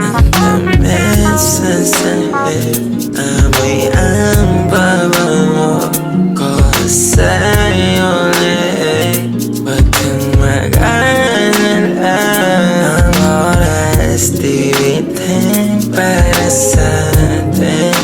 Ang damit sa sahig, amoy ang pabango ko sa'yo ulit. Huwag kang mag-alala, ang oras di bitin para sa'tin.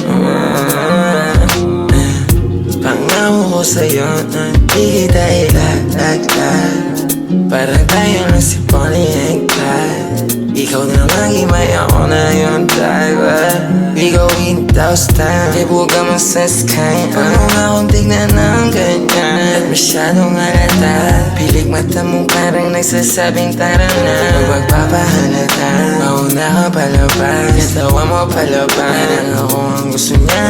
Pangako ko sa'yo na di kita ilalaglag, parang tayo lang si Bonnie and Clyde. Ikaw na lagi, may ako na yung driver. We go without time, di buka mo sa sky. Paano nga akong tignan ng ganyan at masyadong halata? Pilik mata mo parang nagsasabing tara na. Huwag magpapahalata, mauna ka palabas, katawa mo palabas. Parang ako ang gusto niya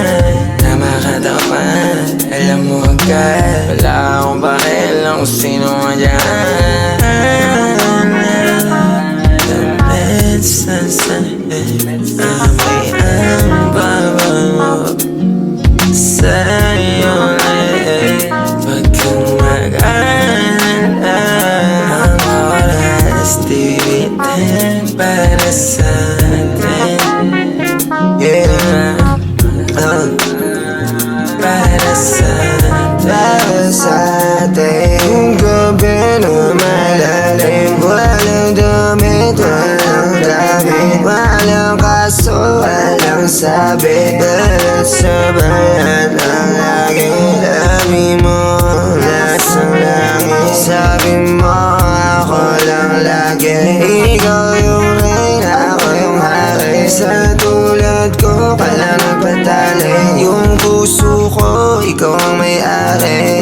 na makatapan. Alam mo agad, wala akong pakialam kung sino man dyan. Damit sa sahig, amoy ang pabango sa'yo ulit. Huwag kang mag-alala, ang oras di bitin para sa'tin. Yeah, para sa'tin. Yung gabi na malalim, walang damit, walang damit, walang kaso, walang sabi. Balat sa balat ang laging labi mo, lasang langit. Sabi mo ako lang lagi, ikaw yung reyna, ako yung hari. Sa tulad ko ka lang nagpatali, yung puso ko ikaw ang may-ari.